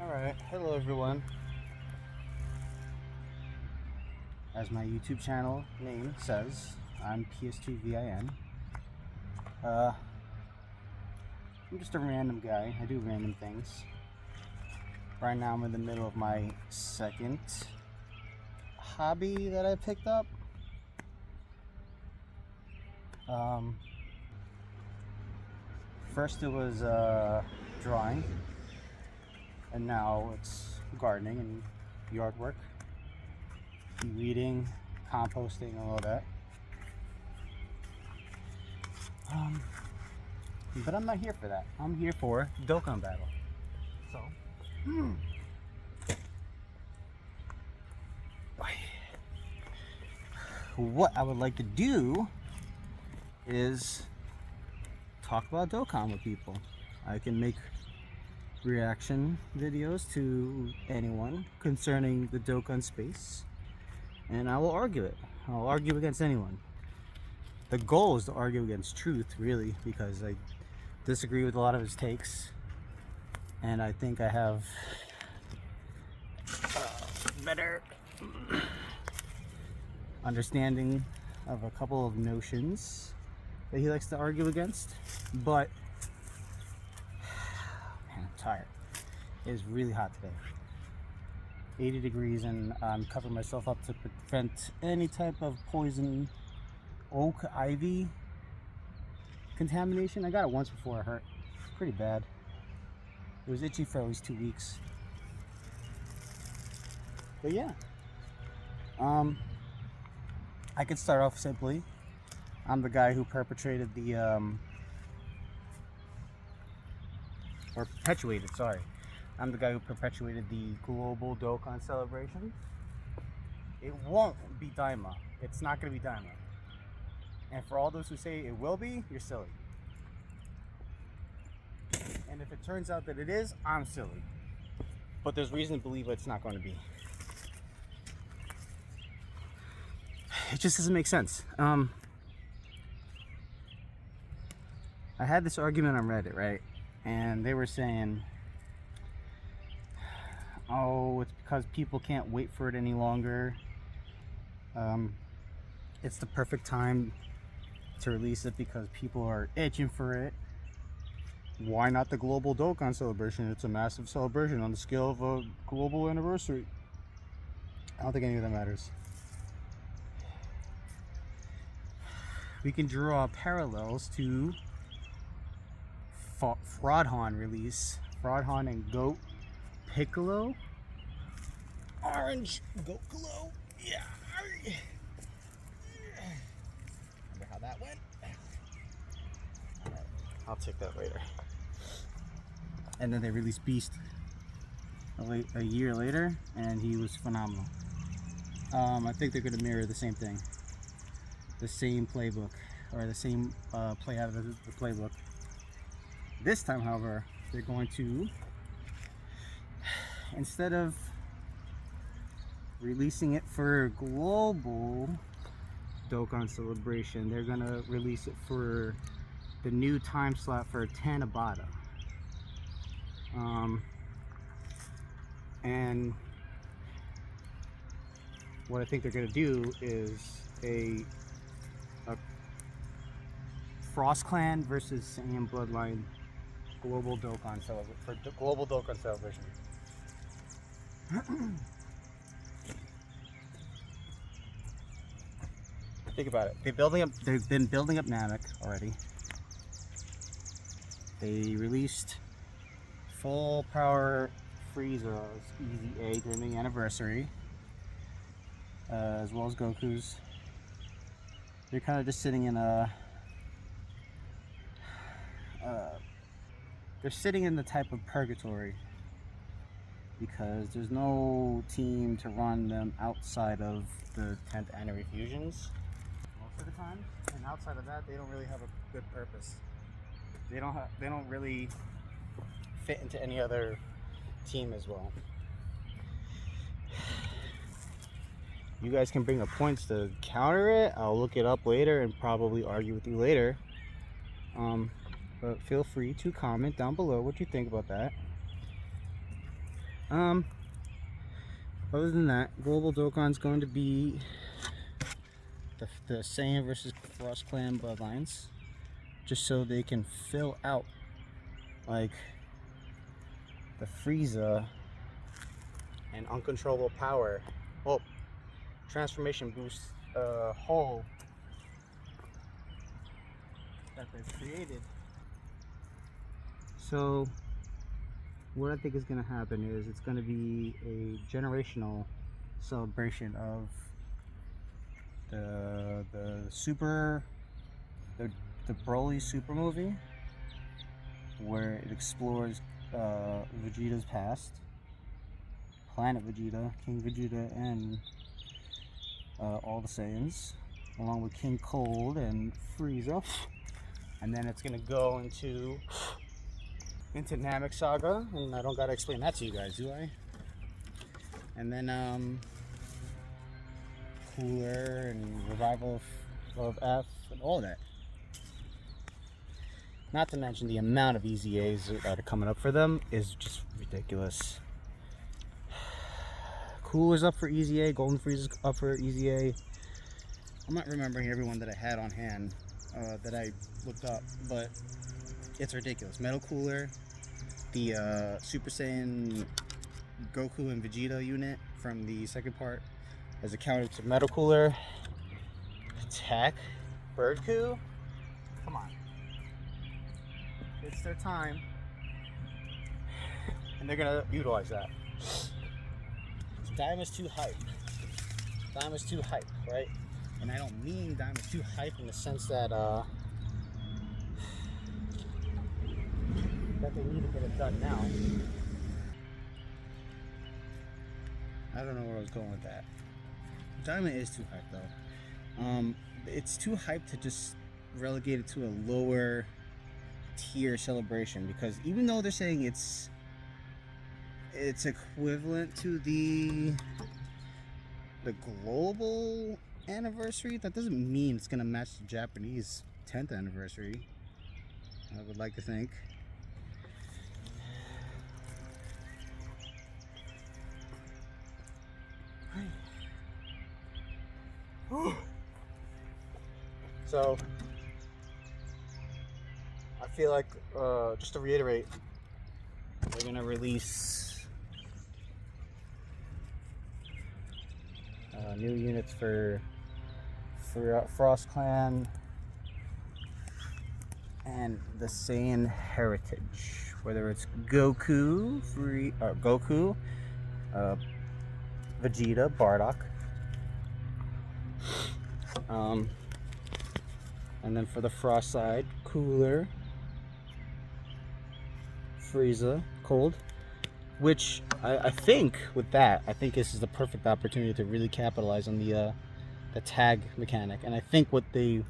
Alright, hello everyone. As my YouTube channel name says, I'm PS2VIN. I'm just a random guy. I do random things. Right now I'm in the middle of my second hobby that I picked up. First it was drawing, and now it's gardening and yard work, weeding, composting, and all that. But I'm not here for that. I'm here for Dokkan battle. So, what I would like to do is talk about Dokkan with people. I can make reaction videos to anyone concerning the Dokkan space, and I will argue it. I'll argue against anyone. The goal is to argue against truth, really, because I disagree with a lot of his takes, and I think I have better understanding of a couple of notions that he likes to argue against. But man, I'm tired. It is really hot today. 80 degrees, and I'm covering myself up to prevent any type of poison oak ivy contamination. I got it once before. It hurt pretty bad. It was itchy for at least 2 weeks. But yeah, I could start off simply. I'm the guy who perpetrated the or perpetuated, sorry. I'm the guy who perpetuated the global Dokkan celebration. It won't be Daima. It's not going to be Daima. And for all those who say it will be, you're silly. And if it turns out that it is, I'm silly. But there's reason to believe it's not going to be. It just doesn't make sense. I had this argument on Reddit, right? And they were saying, oh, it's because people can't wait for it any longer. It's the perfect time to release it because people are itching for it. Why not the global Dokkan celebration? It's a massive celebration on the scale of a global anniversary. I don't think any of that matters. We can draw parallels to Fraudhon release. Fraudhon and Goat Piccolo. Orange Goat Glow. Yeah. Remember how that went? Alright, I'll check that later. And then they released Beast a year later, and he was phenomenal. I think they're going to mirror the same thing. The same playbook, or the same play out of the playbook. This time, however, they're going to, instead of releasing it for global Dokkan celebration, they're going to release it for the new time slot for Tanabata. And what I think they're going to do is a Frost Clan versus Saiyan Bloodline global Dokkan celebration for the global Dokkan celebration. Think about it. They've been building up Namek already. They released full power Frieza's Easy A during the anniversary, as well as Goku's. They're kind of just sitting in a they're sitting in the type of purgatory because there's no team to run them outside of the 10th anniversary fusions most of the time, and outside of that they don't really have a good purpose. They don't really fit into any other team as well. You guys can bring up points to counter it. I'll look it up later and probably argue with you later. But feel free to comment down below what you think about that. Um, Other than that, Global Dokkan's going to be the Saiyan versus Frost Clan bloodlines, just so they can fill out like the Frieza and uncontrollable power, well, transformation boost hole that they've created. So what I think is going to happen is it's going to be a generational celebration of the Broly Super movie, where it explores Vegeta's past, Planet Vegeta, King Vegeta, and all the Saiyans, along with King Cold and Frieza. And then it's gonna go into Namek Saga, and I don't gotta explain that to you guys, do I? And then Cooler and Revival of F and all that. Not to mention the amount of EZAs that are coming up for them is just ridiculous. Cooler's up for EZA, Golden Frieza's up for EZA. I'm not remembering everyone that I had on hand that I looked up, but it's ridiculous. Metal Cooler, the Super Saiyan Goku and Vegeta unit from the second part has accounted to Metal Cooler. Attack Birdcoo? Come on. It's their time. And they're gonna utilize that. Daima's too hype. Daima's too hype, right? And I don't mean Daima's too hype in the sense that that they need to get it done now. I don't know where I was going with that. Daima is too hype though. It's too hype to just relegate it to a lower tier celebration, because even though they're saying it's equivalent to the global anniversary, that doesn't mean it's gonna match the Japanese 10th anniversary. I would like to think. So I feel like, just to reiterate, we're gonna release new units for Frost Clan and the Saiyan heritage, whether it's Goku, Vegeta, Bardock, and then for the Frost side, Cooler, Frieza, Cold, which I think with that, I think this is the perfect opportunity to really capitalize on the tag mechanic. And I think what they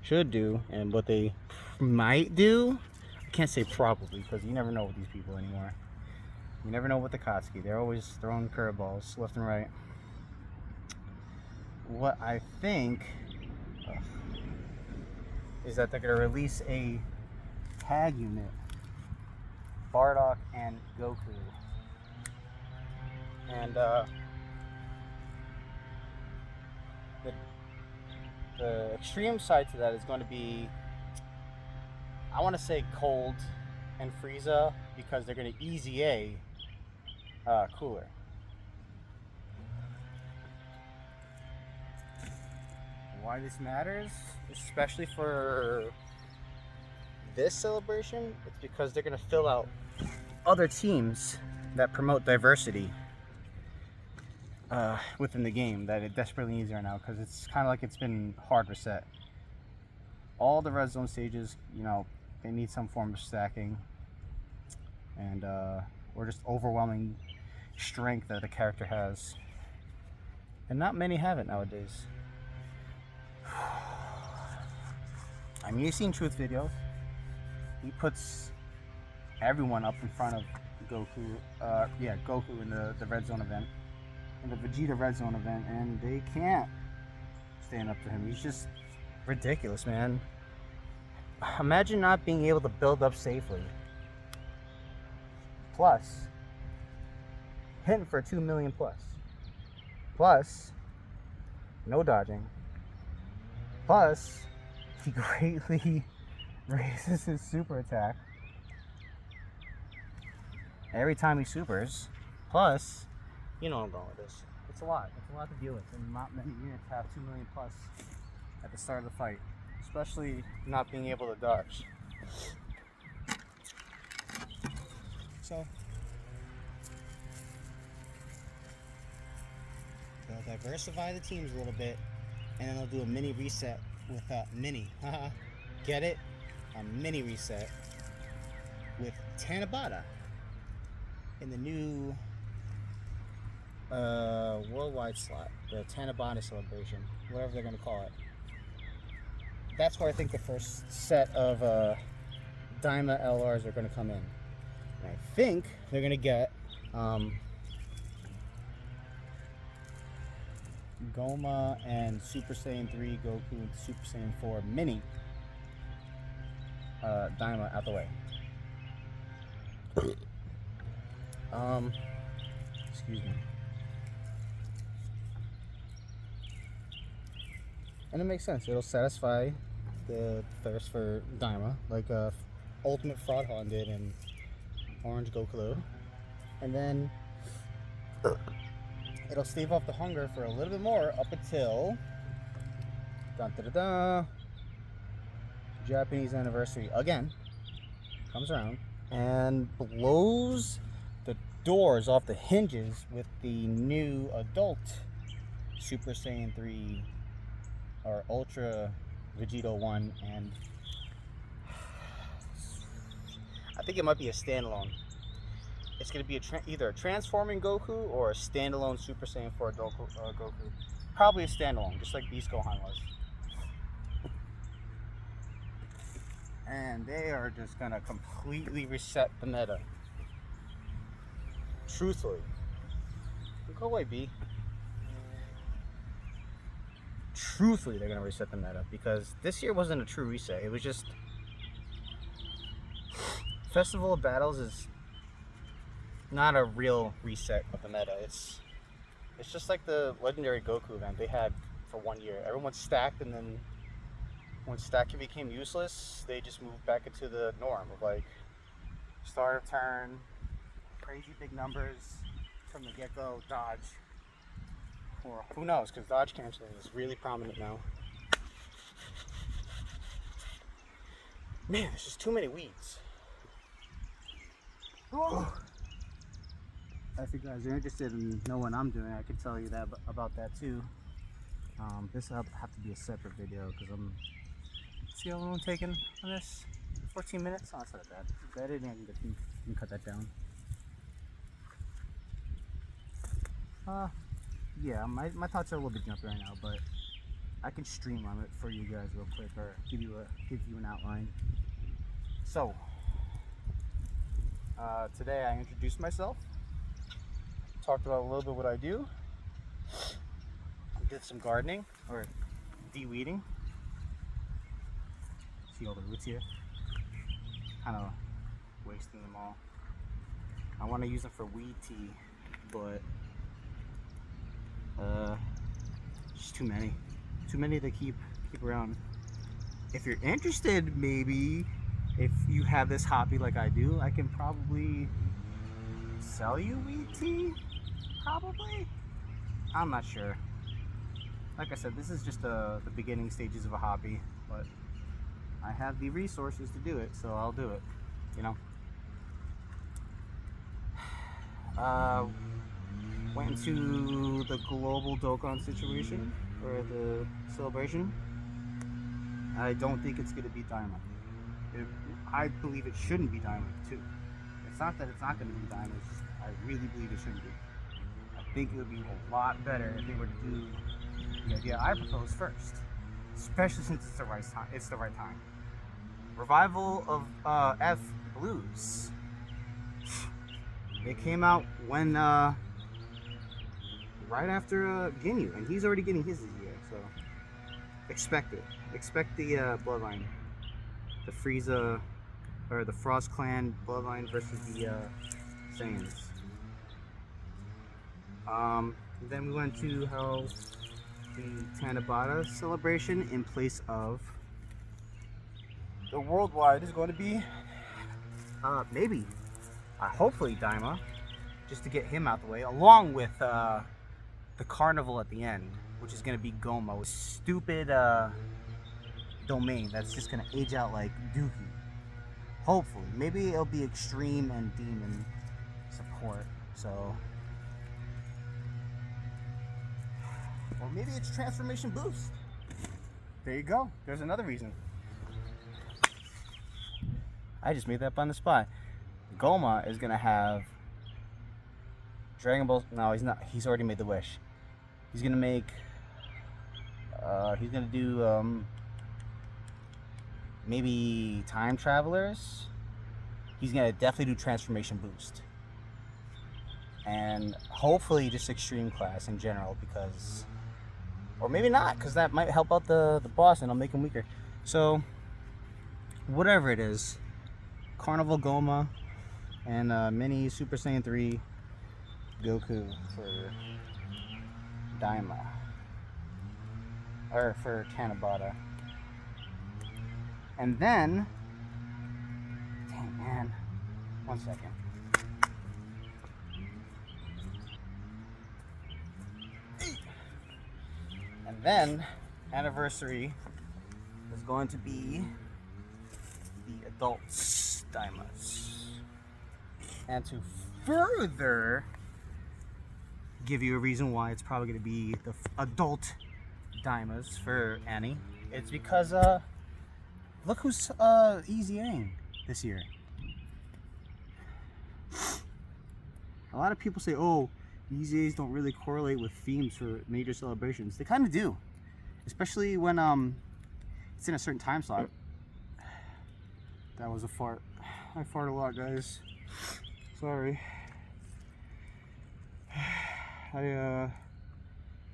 should do, and what they might do, I can't say probably, because you never know with these people anymore. You never know with the Katsuki. They're always throwing curveballs left and right. What I think is that they're going to release a tag unit, Bardock and Goku. And the extreme side to that is going to be, I want to say Cold and Frieza, because they're going to EZA Cooler. Why this matters, especially for this celebration, it's because they're going to fill out other teams that promote diversity within the game that it desperately needs right now, because it's kind of like it's been hard reset. All the red zone stages, you know, they need some form of stacking, and or just overwhelming strength that a character has, and not many have it nowadays. I mean, you've seen Truth videos. He puts everyone up in front of Goku. Goku in the red zone event, in the Vegeta red zone event, and they can't stand up to him. He's just ridiculous, man. Imagine not being able to build up safely. Plus, hitting for 2 million plus. Plus, no dodging. Plus, he greatly raises his super attack every time he supers. Plus, you know where I'm going with this. It's a lot. It's a lot to deal with, and not many units have 2 million plus at the start of the fight, especially not being able to dodge. So they'll diversify the teams a little bit, and then they'll do a mini reset with get it? A mini reset with Tanabata in the new worldwide slot, the Tanabata celebration, whatever they're going to call it. That's where I think the first set of Daima LRs are going to come in. And I think they're going to get Goma and Super Saiyan 3 Goku and Super Saiyan 4 Mini Daima out the way. Excuse me. And it makes sense. It'll satisfy the thirst for Daima, like Ultimate Fraudhon did in Orange Goku. And then it'll stave off the hunger for a little bit more up until Japanese anniversary again comes around and blows the doors off the hinges with the new adult Super Saiyan 3 or Ultra Vegito 1, and I think it might be a standalone. It's going to be either a transforming Goku or a standalone Super Saiyan 4 Goku. Probably a standalone, just like Beast Gohan was. And they are just going to completely reset the meta. Truthfully. Go away, B. Truthfully, they're going to reset the meta, because this year wasn't a true reset. It was just... Festival of Battles is not a real reset of the meta. It's just like the legendary Goku event they had for 1 year. Everyone stacked, and then when stacking became useless, they just moved back into the norm of like start of turn, crazy big numbers from the get-go, dodge. Or who knows, because dodge canceling is really prominent now. Man, there's just too many weeds. Oh. If you guys are interested in knowing what I'm doing, I can tell you that about that too. This will have to be a separate video, because see how long I'm taking on this? 14 minutes? Oh, that's not bad. It's editing, I can cut that down. Yeah, my thoughts are a little bit jumpy right now, but I can streamline it for you guys real quick, or give you an outline. So, today I introduced myself, talked about a little bit what I do, did some gardening, or de-weeding. See all the roots here? Kind of wasting them all. I want to use them for weed tea, but just too many to keep around. If you're interested, maybe if you have this hobby like I do, I can probably sell you weed tea. Probably, I'm not sure. Like I said, this is just the beginning stages of a hobby, but I have the resources to do it, so I'll do it, you know. Went into the global Dokkan situation, or the celebration. I don't think it's going to be Daima. I believe it shouldn't be Daima too. It's not that it's not going to be Daima, it's just I really believe it shouldn't be. I think it would be a lot better if they were to do the idea I proposed first, especially since it's the right time. It's the right time. Revival of F Blues. It came out when right after Ginyu, and he's already getting his this year, so expect it. Expect the bloodline, the Frieza or the Frost Clan bloodline versus the Saiyans. Then we went to how the Tanabata celebration in place of the worldwide is going to be maybe hopefully Daima, just to get him out the way, along with the carnival at the end, which is going to be Goma, stupid domain that's just going to age out like Dookie. Hopefully, maybe it'll be extreme and demon support, so, or maybe it's transformation boost. There you go, there's another reason. I just made that up on the spot. Goma is gonna have Dragon Ball. No, he's not. He's already made the wish. He's gonna make. He's gonna do maybe time travelers. He's gonna definitely do transformation boost, and hopefully just extreme class in general, because, or maybe not, because that might help out the boss and it'll make him weaker. So whatever it is. Carnival Goma and mini Super Saiyan 3 Goku for Daima, or for Tanabata. And then, dang man, 1 second. And then, anniversary is going to be the adults Daimas. And to further give you a reason why it's probably going to be the adult Daimas for Annie, it's because look who's easying this year. A lot of people say, oh, EZAs don't really correlate with themes for major celebrations. They kind of do, especially when it's in a certain time slot. That was a fart. I fart a lot, guys. Sorry. I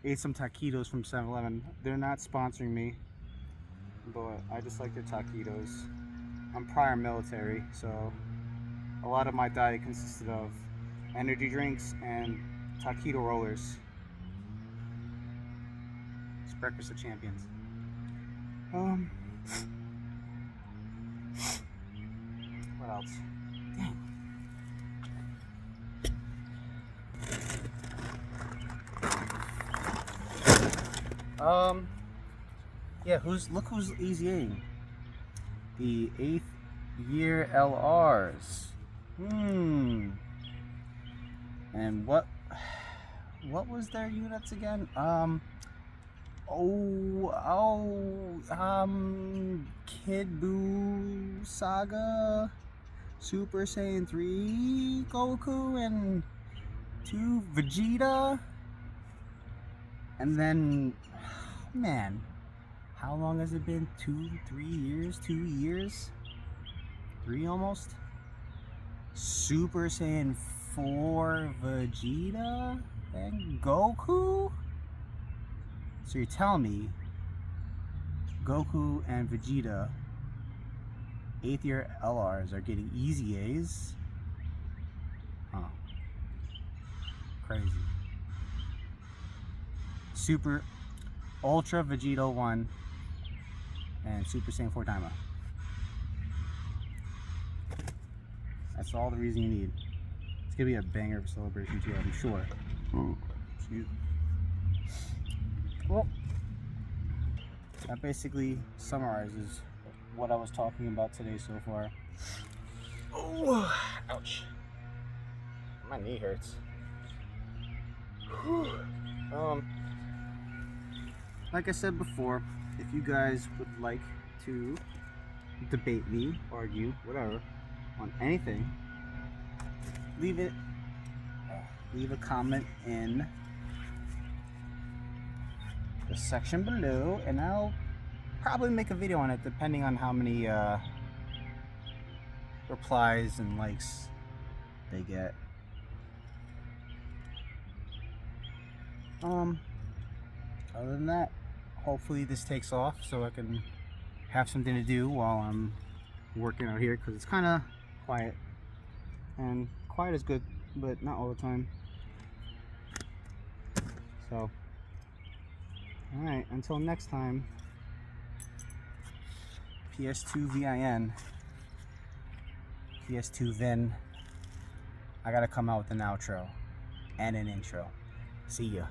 ate some taquitos from 7-Eleven. They're not sponsoring me, but I just like their taquitos. I'm prior military, so a lot of my diet consisted of energy drinks and taquito rollers. It's breakfast of champions. What else? Dang. Yeah, look who's easying. The 8th year LRs. And what was their units again? Kid Buu Saga, Super Saiyan 3 Goku, and 2 Vegeta. And then, man, how long has it been? 3 years? 2 years? 3 almost? Super Saiyan 4 Vegeta and Goku? So you're telling me Goku and Vegeta 8th year LRs are getting easy A's? Huh. Crazy. Super Ultra Vegeta 1 and Super Saiyan 4 Daima. That's all the reason you need. It's gonna be a banger for celebration too, I'm sure. Excuse me. Well, that basically summarizes what I was talking about today so far. Oh, ouch. My knee hurts. Whew. Like I said before, if you guys would like to debate me, argue, whatever, on anything, leave a comment in the section below, and I'll probably make a video on it depending on how many replies and likes they get. Other than that, hopefully this takes off so I can have something to do while I'm working out here, because it's kind of quiet, and quiet is good, but not all the time. So, alright, until next time, PS2 VIN, PS2 VIN, I gotta come out with an outro and an intro. See ya.